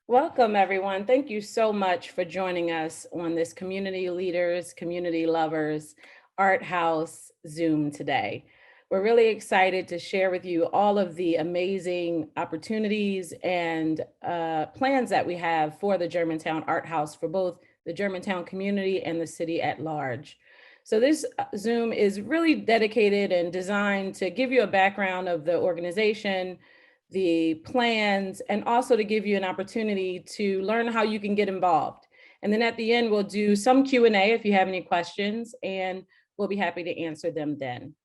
Welcome, everyone. Thank you so much for joining us on this Community Leaders, Community Lovers ArtHaus Zoom today. We're really excited to share with you all of the amazing opportunities and plans that we have for the Germantown ArtHaus for both the Germantown community and the city at large. So this Zoom is really dedicated and designed to give you a background of the organization, the plans, and also to give you an opportunity to learn how you can get involved. And then at the end, we'll do some Q&A if you have any questions, and we'll be happy to answer them then.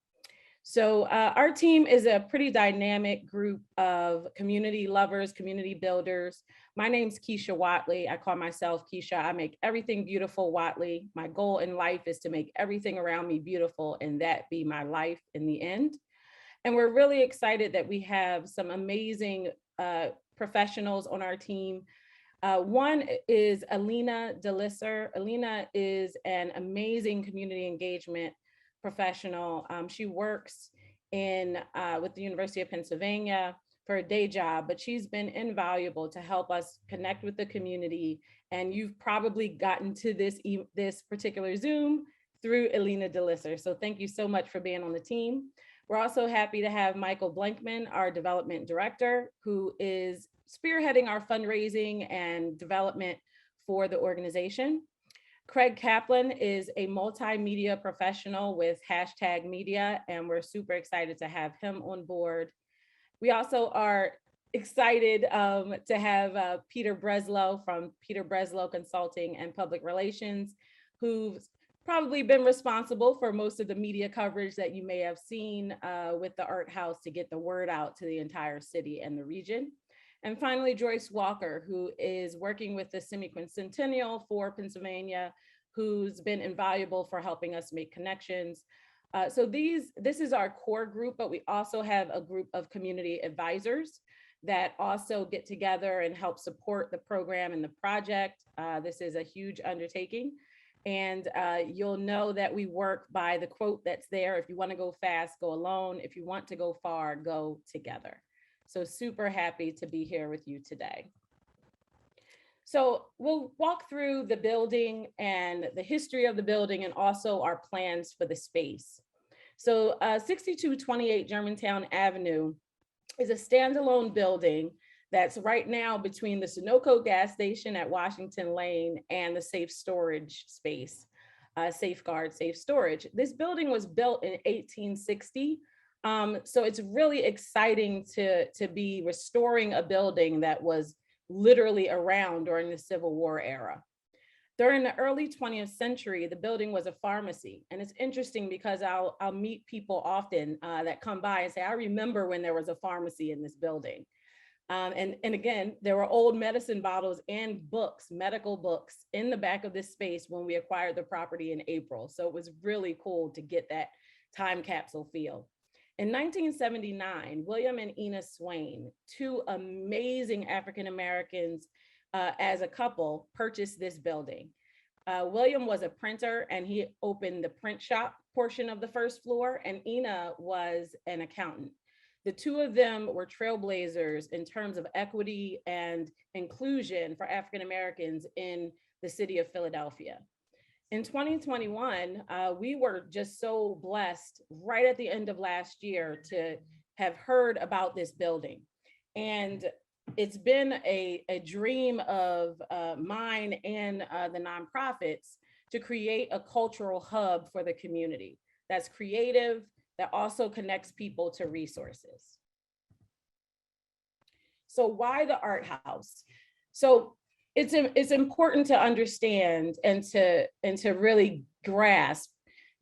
So our team is a pretty dynamic group of community lovers, community builders. My name's Keisha Watley. I call myself Keisha. I make everything beautiful Watley. My goal in life is to make everything around me beautiful and that be my life in the end. And we're really excited that we have some amazing professionals on our team. One is Alina DeLisser. Alina is an amazing community engagement professional. She works with the University of Pennsylvania for a day job, but she's been invaluable to help us connect with the community. And you've probably gotten to this particular Zoom through Alina DeLisser. So thank you so much for being on the team. We're also happy to have Michael Blankman, our development director, who is spearheading our fundraising and development for the organization. Craig Kaplan is a multimedia professional with #media, and we're super excited to have him on board. We also are excited to have Peter Breslow from Peter Breslow Consulting and Public Relations, who's probably been responsible for most of the media coverage that you may have seen with the ArtHaus to get the word out to the entire city and the region. And finally, Joyce Walker, who is working with the Semi-Quincentennial for Pennsylvania, who's been invaluable for helping us make connections. So this is our core group, but we also have a group of community advisors that also get together and help support the program and the project. This is a huge undertaking. And you'll know that we work by the quote that's there: if you want to go fast, go alone. If you want to go far, go together. So super happy to be here with you today. So we'll walk through the building and the history of the building and also our plans for the space. So 6228 Germantown Avenue is a standalone building that's right now between the Sunoco gas station at Washington Lane and the safe storage space, Safeguard Safe Storage. This building was built in 1860. So it's really exciting to be restoring a building that was literally around during the Civil War era. During the early 20th century, the building was a pharmacy. And it's interesting because I'll meet people often that come by and say, I remember when there was a pharmacy in this building. And again, there were old medicine bottles and books, medical books in the back of this space when we acquired the property in April. So it was really cool to get that time capsule feel. In 1979, William and Ina Swain, two amazing African-Americans as a couple, purchased this building. William was a printer and he opened the print shop portion of the first floor, and Ina was an accountant. The two of them were trailblazers in terms of equity and inclusion for African Americans in the city of Philadelphia. In 2021, we were just so blessed right at the end of last year to have heard about this building. And it's been a dream of mine and the nonprofits to create a cultural hub for the community that's creative, that also connects people to resources. So why the ArtHaus? So it's important to understand and to really grasp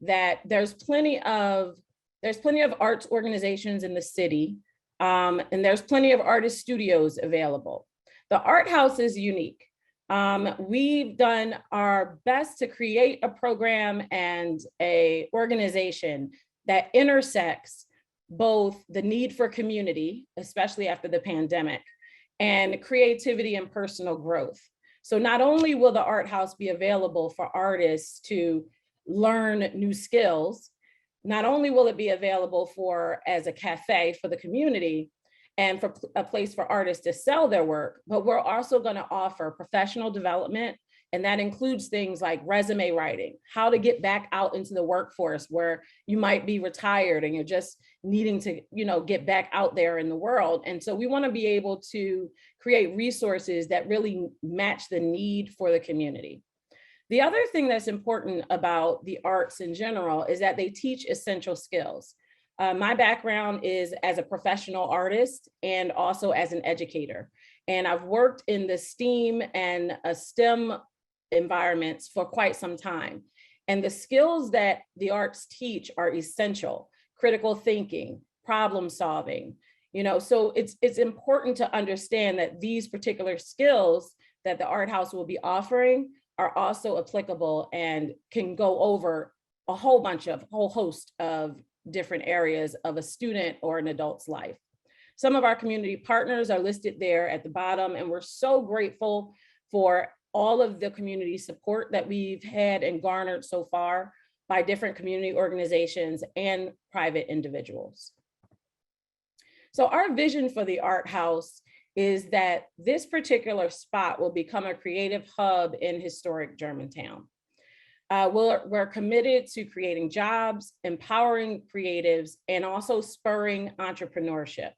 that there's plenty of arts organizations in the city, and there's plenty of artist studios available. The ArtHaus is unique. We've done our best to create a program and a organization that intersects both the need for community, especially after the pandemic, and creativity and personal growth. So not only will the ArtHaus be available for artists to learn new skills, not only will it be available as a cafe for the community, and for a place for artists to sell their work, but we're also going to offer professional development. And that includes things like resume writing, how to get back out into the workforce where you might be retired and you're just needing to, get back out there in the world. And so we want to be able to create resources that really match the need for the community. The other thing that's important about the arts in general is that they teach essential skills. My background is as a professional artist and also as an educator. And I've worked in the STEAM and STEM environments for quite some time. And the skills that the arts teach are essential: critical thinking, problem solving. So it's important to understand that these particular skills that the ArtHaus will be offering are also applicable and can go over a whole host of different areas of a student or an adult's life. Some of our community partners are listed there at the bottom, and we're so grateful for all of the community support that we've had and garnered so far by different community organizations and private individuals. So our vision for the ArtHaus is that this particular spot will become a creative hub in historic Germantown. We're committed to creating jobs, empowering creatives, and also spurring entrepreneurship.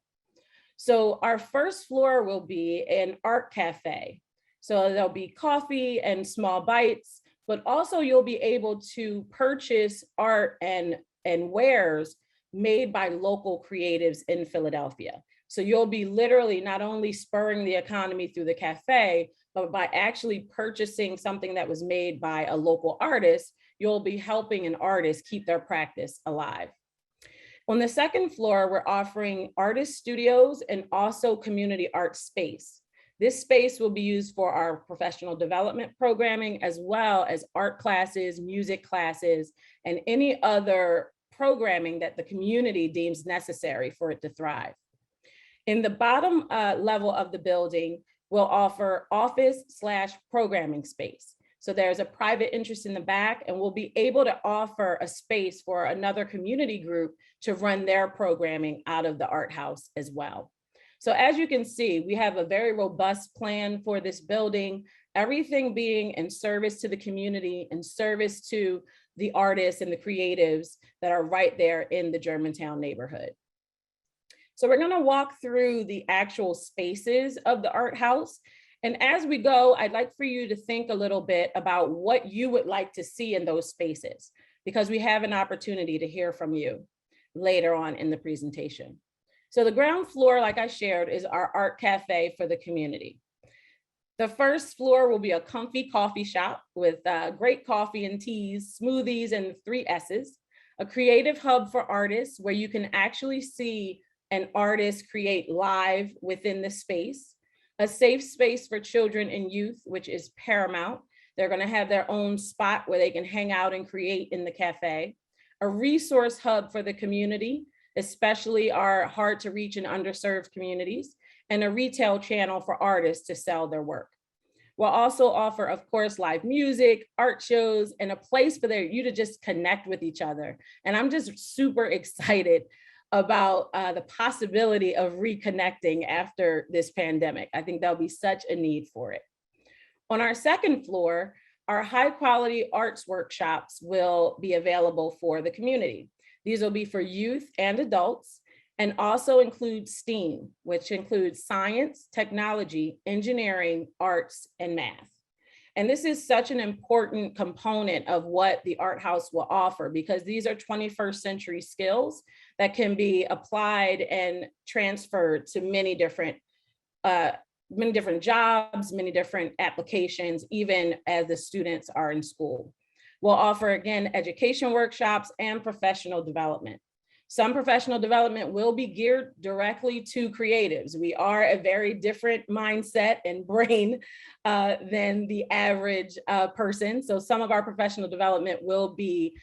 So our first floor will be an art cafe. So there'll be coffee and small bites, but also you'll be able to purchase art and wares made by local creatives in Philadelphia. So you'll be literally not only spurring the economy through the cafe, but by actually purchasing something that was made by a local artist, you'll be helping an artist keep their practice alive. On the second floor, we're offering artist studios and also community art space. This space will be used for our professional development programming, as well as art classes, music classes, and any other programming that the community deems necessary for it to thrive. In the bottom level of the building, we'll offer office/programming space. So there's a private interest in the back, and we'll be able to offer a space for another community group to run their programming out of the ArtHaus as well. So as you can see, we have a very robust plan for this building, everything being in service to the community, in service to the artists and the creatives that are right there in the Germantown neighborhood. So we're going to walk through the actual spaces of the ArtHaus. And as we go, I'd like for you to think a little bit about what you would like to see in those spaces, because we have an opportunity to hear from you later on in the presentation. So the ground floor, like I shared, is our art cafe for the community. The first floor will be a comfy coffee shop with great coffee and teas, smoothies, and 3 S's, a creative hub for artists where you can actually see an artist create live within the space, a safe space for children and youth, which is paramount. They're going to have their own spot where they can hang out and create in the cafe, a resource hub for the community, especially our hard to reach and underserved communities, and a retail channel for artists to sell their work. We'll also offer, of course, live music, art shows, and a place for you to just connect with each other. And I'm just super excited about the possibility of reconnecting after this pandemic. I think there'll be such a need for it. On our second floor, our high quality arts workshops will be available for the community. These will be for youth and adults, and also include STEAM, which includes science, technology, engineering, arts, and math. And this is such an important component of what the ArtHaus will offer, because these are 21st century skills that can be applied and transferred to many different jobs, many different applications, even as the students are in school. We'll offer, again, education workshops and professional development. Some professional development will be geared directly to creatives. We are a very different mindset and brain than the average person. So some of our professional development will be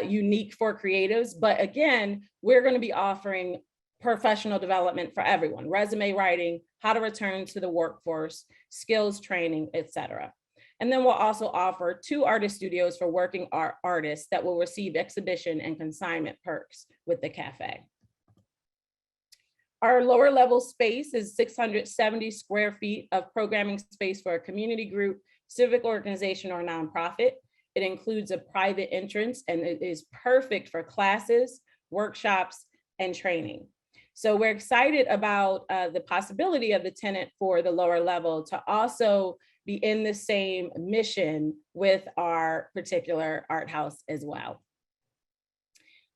unique for creatives. But again, we're going to be offering professional development for everyone: resume writing, how to return to the workforce, skills training, etc. And then we'll also offer 2 artist studios for working art artists that will receive exhibition and consignment perks with the cafe. Our lower level space is 670 square feet of programming space for a community group, civic organization, or nonprofit. It includes a private entrance, and it is perfect for classes, workshops, and training. So we're excited about the possibility of the tenant for the lower level to also be in the same mission with our particular ArtHaus as well.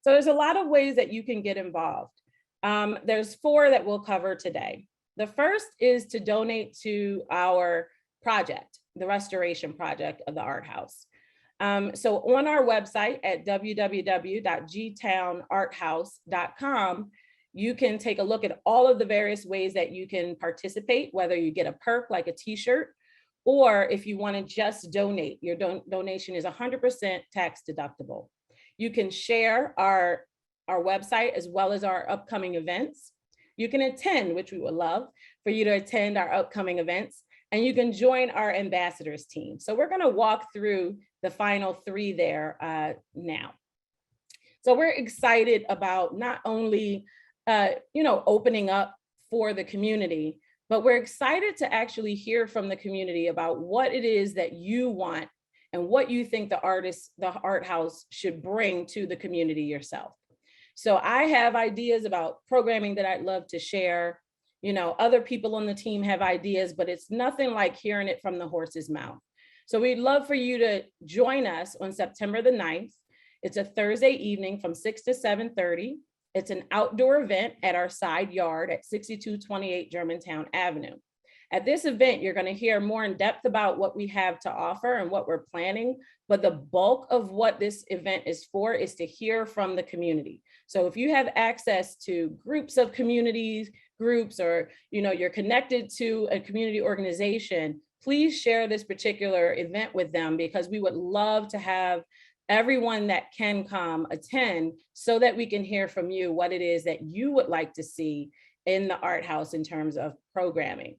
So there's a lot of ways that you can get involved. There's 4 that we'll cover today. The first is to donate to our project, the restoration project of the ArtHaus. So on our website at www.gtownarthaus.com, you can take a look at all of the various ways that you can participate, whether you get a perk like a t-shirt, or if you want to just donate, your donation is 100% tax deductible. You can share our website as well as our upcoming events. You can attend, which we would love for you to attend our upcoming events, and you can join our ambassadors team. So we're going to walk through the final 3 there now. So we're excited about not only opening up for the community, but we're excited to actually hear from the community about what it is that you want and what you think the ArtHaus should bring to the community yourself. So I have ideas about programming that I'd love to share. Other people on the team have ideas, but it's nothing like hearing it from the horse's mouth. So we'd love for you to join us on September the 9th. It's a Thursday evening from 6 to 7:30. It's an outdoor event at our side yard at 6228 Germantown Avenue. At this event, you're going to hear more in depth about what we have to offer and what we're planning, but the bulk of what this event is for is to hear from the community. So if you have access to groups of communities, groups, or you're connected to a community organization, please share this particular event with them, because we would love to have everyone that can come attend so that we can hear from you what it is that you would like to see in the ArtHaus in terms of programming.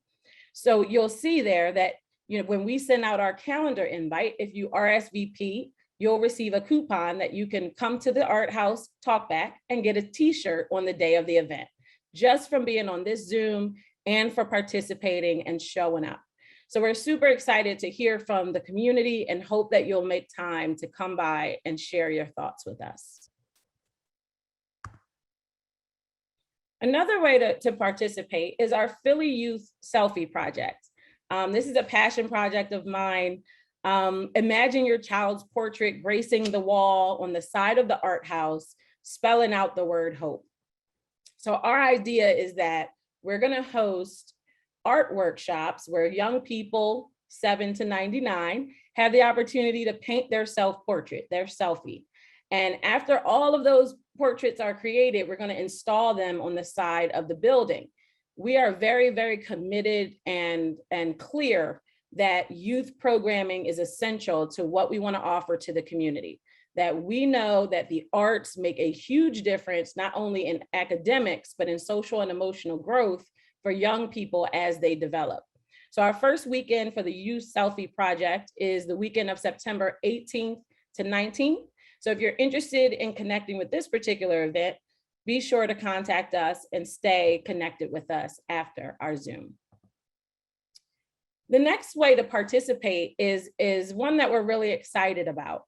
So you'll see there that when we send out our calendar invite, if you RSVP, you'll receive a coupon that you can come to the ArtHaus talkback and get a t-shirt on the day of the event, just from being on this Zoom and for participating and showing up. So we're super excited to hear from the community and hope that you'll make time to come by and share your thoughts with us. Another way to participate is our Philly Youth Selfie project. This is a passion project of mine. Imagine your child's portrait gracing the wall on the side of the ArtHaus, spelling out the word hope. So our idea is that we're going to host art workshops where young people 7 to 99 have the opportunity to paint their self-portrait, their selfie. And after all of those portraits are created, we're going to install them on the side of the building. We are very, very committed and clear that youth programming is essential to what we want to offer to the community. That we know that the arts make a huge difference, not only in academics, but in social and emotional growth for young people as they develop. So our first weekend for the Youth Selfie Project is the weekend of September 18th to 19th. So if you're interested in connecting with this particular event, be sure to contact us and stay connected with us after our Zoom. The next way to participate is one that we're really excited about.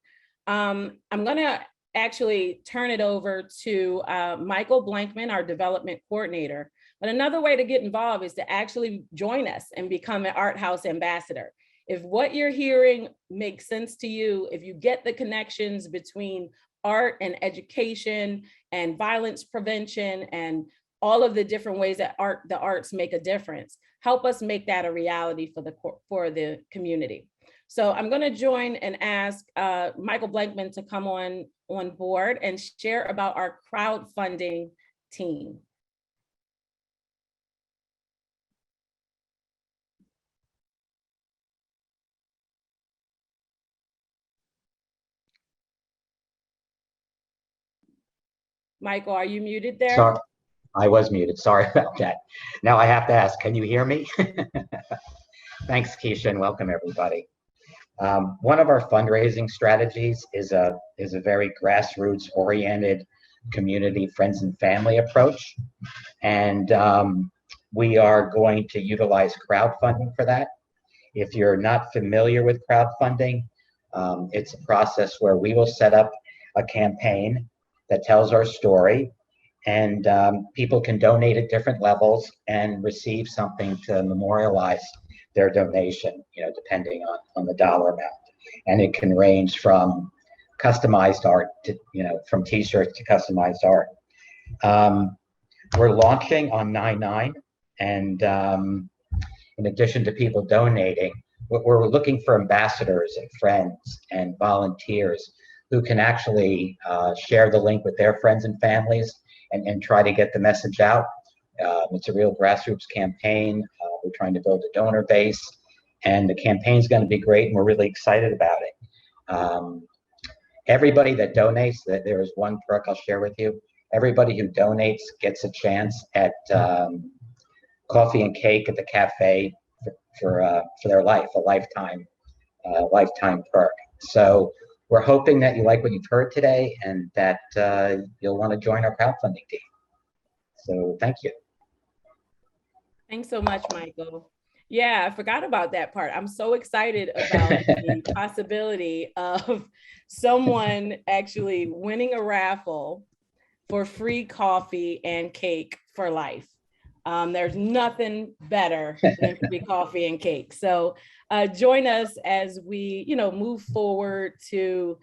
I'm going to actually turn it over to Michael Blankman, our development coordinator. But another way to get involved is to actually join us and become an ArtHaus ambassador. If what you're hearing makes sense to you, if you get the connections between art and education and violence prevention and all of the different ways that the arts make a difference, help us make that a reality for the community. So I'm going to join and ask Michael Blankman to come on board and share about our crowdfunding team. Michael, are you muted there? Sorry, I was muted. Sorry about that. Now I have to ask, can you hear me? Thanks, Keisha, and welcome everybody. One of our fundraising strategies is a very grassroots oriented community, friends and family approach. And we are going to utilize crowdfunding for that. If you're not familiar with crowdfunding, it's a process where we will set up a campaign that tells our story, and people can donate at different levels and receive something to memorialize their donation, depending on the dollar amount. And it can range from customized art to, from t-shirts to customized art. We're launching on 9/9, and in addition to people donating, we're looking for ambassadors and friends and volunteers who can actually share the link with their friends and families and try to get the message out. It's a real grassroots campaign. We're trying to build a donor base, and the campaign's going to be great, and we're really excited about it. Everybody that donates, there is one perk I'll share with you. Everybody who donates gets a chance at coffee and cake at the cafe for their life, a lifetime perk. So we're hoping that you like what you've heard today and that you'll want to join our crowdfunding team. So thank you. Thanks so much, Michael. Yeah, I forgot about that part. I'm so excited about the possibility of someone actually winning a raffle for free coffee and cake for life. There's nothing better than free coffee and cake. So join us as we, move forward to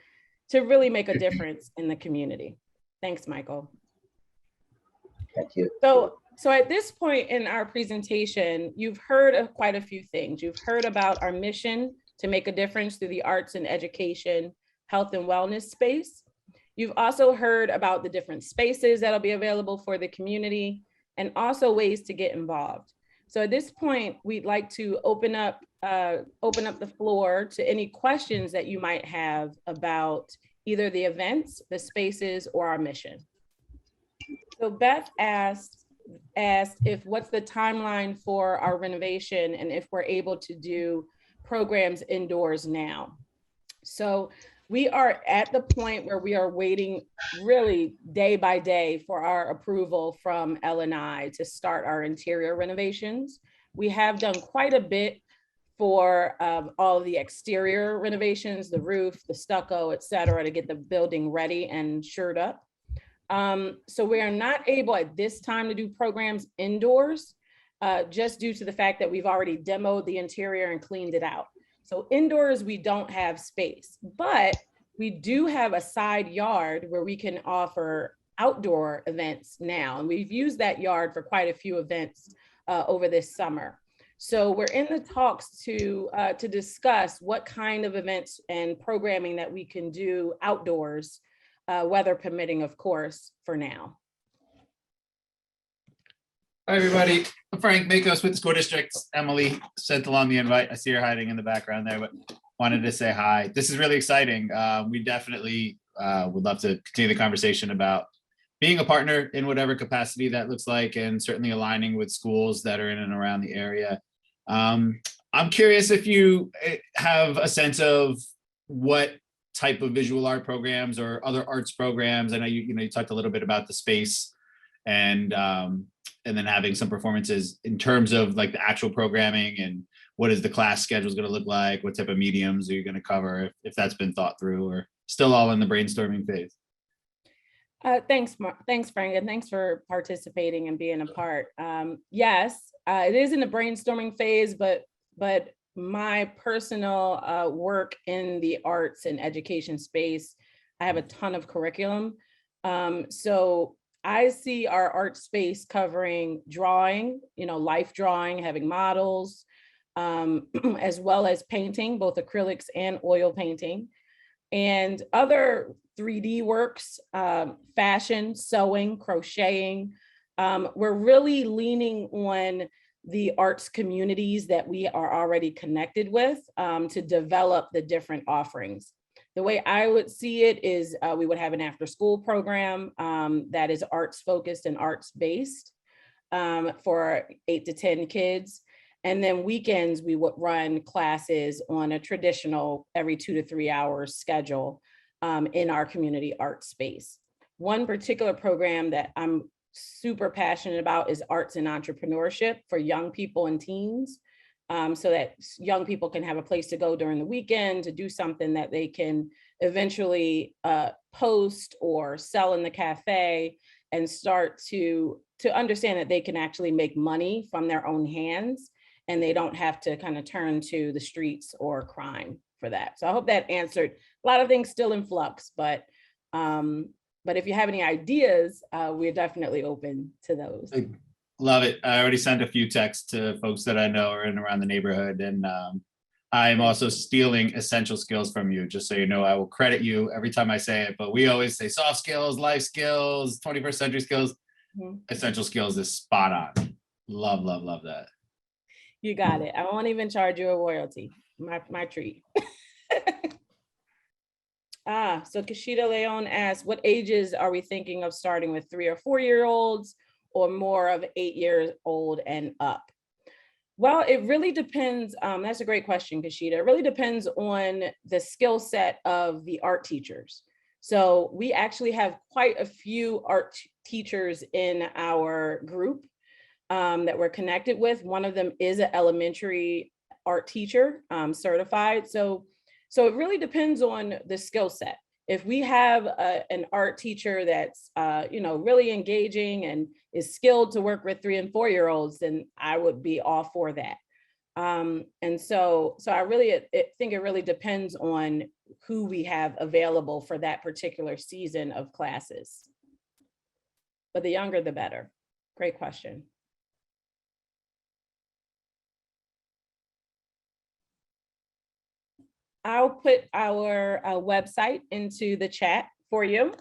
really make a difference in the community. Thanks, Michael. Thank you. So at this point in our presentation, you've heard of quite a few things. You've heard about our mission to make a difference through the arts and education, health and wellness space. You've also heard about the different spaces that'll be available for the community and also ways to get involved. So at this point, we'd like to open up the floor to any questions that you might have about either the events, the spaces, or our mission. So Beth asked if what's the timeline for our renovation and if we're able to do programs indoors now. So we are at the point where we are waiting really day by day for our approval from L&I to start our interior renovations. We have done quite a bit for all of the exterior renovations, the roof, the stucco, et cetera, to get the building ready and shored up. So we are not able at this time to do programs indoors, just due to the fact that we've already demoed the interior and cleaned it out. So indoors, we don't have space, but we do have a side yard where we can offer outdoor events now. And we've used that yard for quite a few events over this summer. So we're in the talks to discuss what kind of events and programming that we can do outdoors, weather permitting, of course, for now. Hi, everybody. I'm Frank Makos with the school district. Emily sent along the invite. I see her hiding in the background there, but wanted to say hi. This is really exciting. We definitely would love to continue the conversation about being a partner in whatever capacity that looks like, and certainly aligning with schools that are in and around the area. I'm curious if you have a sense of what type of visual art programs or other arts programs. I know you talked a little bit about the space and then having some performances in terms of like the actual programming and what is the class schedule going to look like? What type of mediums are you going to cover, if that's been thought through, or still all in the brainstorming phase? Thanks, Frank, and thanks for participating and being a part. Yes, it is in the brainstorming phase, but my personal work in the arts and education space, I have a ton of curriculum. So I see our art space covering drawing, life drawing, having models, as well as painting, both acrylics and oil painting, and other 3D works, fashion, sewing, crocheting. We're really leaning on the arts communities that we are already connected with to develop the different offerings. The way I would see it is we would have an after-school program that is arts focused and arts based for 8 to 10 kids. And then weekends, we would run classes on a traditional every 2 to 3 hours schedule in our community art space. One particular program that I'm super passionate about is arts and entrepreneurship for young people and teens, so that young people can have a place to go during the weekend to do something that they can eventually post or sell in the cafe, and start to understand that they can actually make money from their own hands, and they don't have to kind of turn to the streets or crime for that. So I hope that answered. A lot of things still in flux, but if you have any ideas, we're definitely open to those. I love it. I already sent a few texts to folks that I know are in around the neighborhood, and I'm also stealing essential skills from you, just so you know. I will credit you every time I say it, but we always say soft skills, life skills, 21st century skills. Essential skills is spot on. Love, love, love that. You got it. I won't even charge you a royalty. My treat. So Kashida Leon asks, what ages are we thinking of starting with, 3 or 4 year olds, or more of 8 years old and up? Well, it really depends. That's a great question, Kashida. It really depends on the skill set of the art teachers. So we actually have quite a few art teachers in our group that we're connected with. One of them is an elementary art teacher, certified. So it really depends on the skill set. If we have an art teacher that's really engaging and is skilled to work with 3 and 4 year olds, then I would be all for that. And so I really think it really depends on who we have available for that particular season of classes. But the younger, the better. Great question. I'll put our website into the chat for you.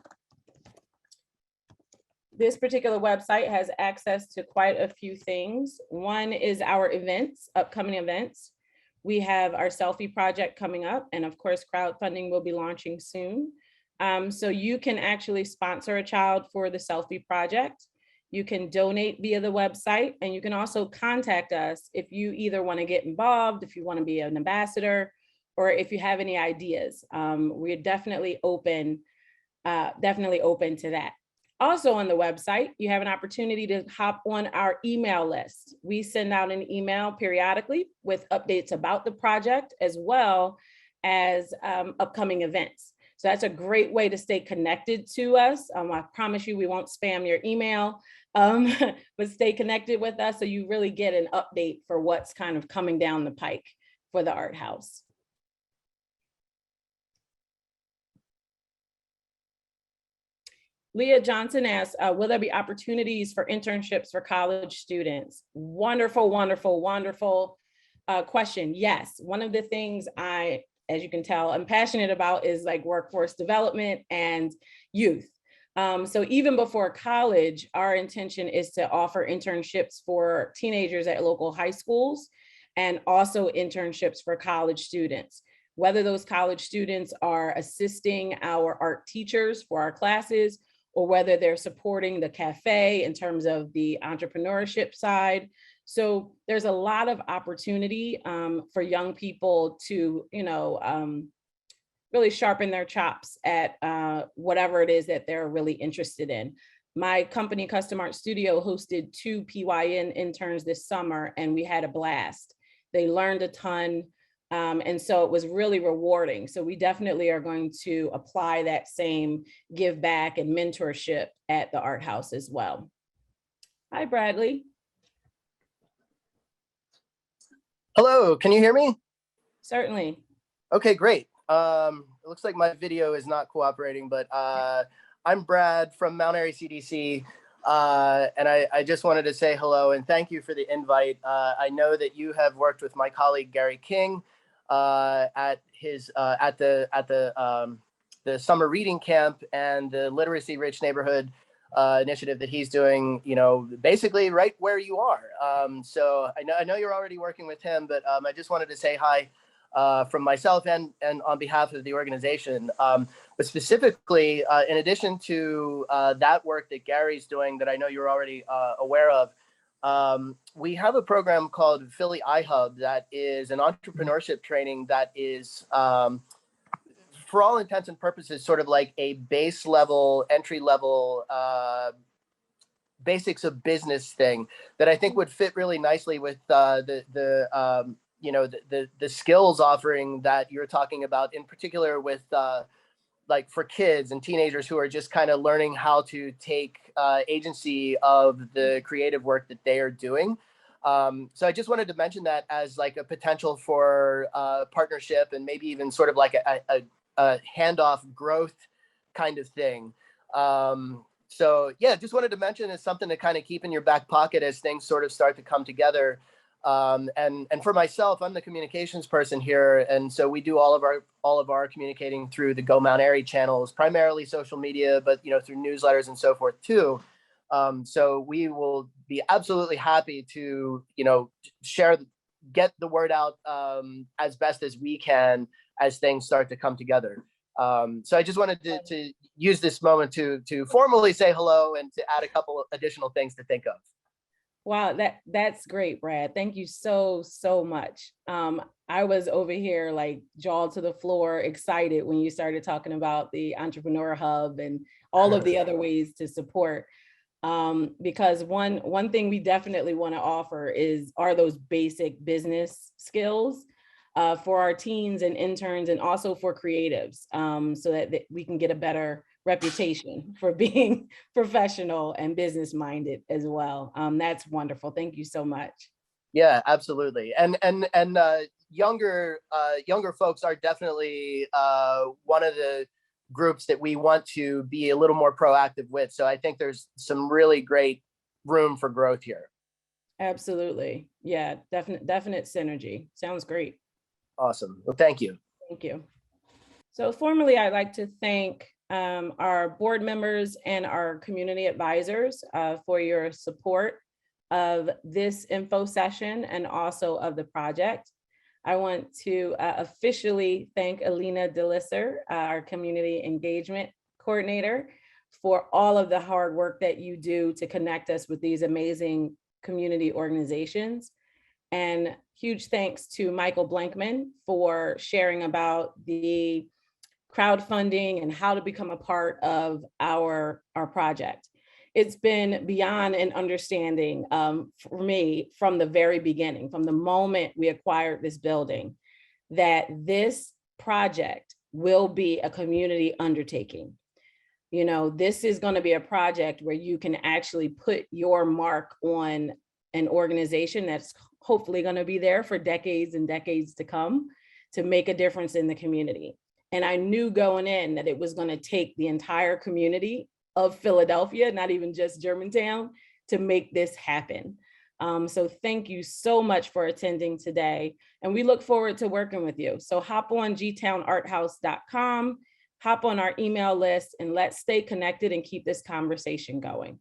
This particular website has access to quite a few things. One is our events, upcoming events. We have our Selfie project coming up, and of course, crowdfunding will be launching soon. So you can actually sponsor a child for the Selfie project. You can donate via the website, and you can also contact us if you either want to get involved, if you want to be an ambassador, or if you have any ideas. We're definitely open to that. Also on the website, you have an opportunity to hop on our email list. We send out an email periodically with updates about the project, as well as upcoming events. So that's a great way to stay connected to us. I promise you we won't spam your email, but stay connected with us so you really get an update for what's kind of coming down the pike for the ArtHaus. Leah Johnson asks, will there be opportunities for internships for college students? Wonderful, wonderful, wonderful question. Yes, one of the things as you can tell, I'm passionate about is like workforce development and youth. So even before college, our intention is to offer internships for teenagers at local high schools, and also internships for college students. Whether those college students are assisting our art teachers for our classes, or whether they're supporting the cafe in terms of the entrepreneurship side. So there's a lot of opportunity for young people to, really sharpen their chops at whatever it is that they're really interested in. My company, Custom Art Studio, hosted 2 PYN interns this summer, and we had a blast. They learned a ton. And so it was really rewarding. So we definitely are going to apply that same give back and mentorship at the ArtHaus as well. Hi, Bradley. Hello, can you hear me? Certainly. Okay, great. It looks like my video is not cooperating, but I'm Brad from Mount Airy CDC. And I just wanted to say hello and thank you for the invite. I know that you have worked with my colleague Gary King at the summer reading camp and the Literacy Rich Neighborhood initiative that he's doing, basically right where you are. So I know you're already working with him, but I just wanted to say hi from myself and on behalf of the organization. But specifically, in addition to that work that Gary's doing that I know you're already aware of, we have a program called Philly iHub that is an entrepreneurship training that is for all intents and purposes, sort of like a base level, entry level, basics of business thing that I think would fit really nicely with you know, the skills offering that you're talking about, in particular with like for kids and teenagers who are just kind of learning how to take agency of the creative work that they are doing. So I just wanted to mention that as like a potential for partnership and maybe even sort of like a handoff growth kind of thing. So yeah, just wanted to mention it's something to kind of keep in your back pocket as things sort of start to come together. And for myself, I'm the communications person here, and so we do all of our communicating through the Go Mount Airy channels, primarily social media, but you know, through newsletters and so forth too. So we will be absolutely happy to, you know, get the word out as best as we can as things start to come together. So I just wanted to use this moment to formally say hello and to add a couple of additional things to think of. Wow, that's great, Brad. Thank you so much. I was over here like jaw to the floor, excited when you started talking about the Entrepreneur Hub and all of the other ways to support. Because one thing we definitely want to offer are those basic business skills for our teens and interns, and also for creatives, so that we can get a better reputation for being professional and business minded as well. That's wonderful. Thank you so much. Yeah, absolutely. And younger folks are definitely one of the groups that we want to be a little more proactive with. So I think there's some really great room for growth here. Absolutely. Yeah, definite synergy. Sounds great. Awesome. Well, thank you. Thank you. So formally, I'd like to thank our board members and our community advisors for your support of this info session and also of the project. I want to officially thank Alina DeLisser, our community engagement coordinator, for all of the hard work that you do to connect us with these amazing community organizations. And huge thanks to Michael Blankman for sharing about the crowdfunding and how to become a part of our project. It's been beyond an understanding for me from the very beginning, from the moment we acquired this building, that this project will be a community undertaking. You know, this is going to be a project where you can actually put your mark on an organization that's hopefully going to be there for decades and decades to come to make a difference in the community. And I knew going in that it was going to take the entire community of Philadelphia, not even just Germantown, to make this happen. So thank you so much for attending today. And we look forward to working with you. So hop on gtownarthaus.com, hop on our email list, and let's stay connected and keep this conversation going.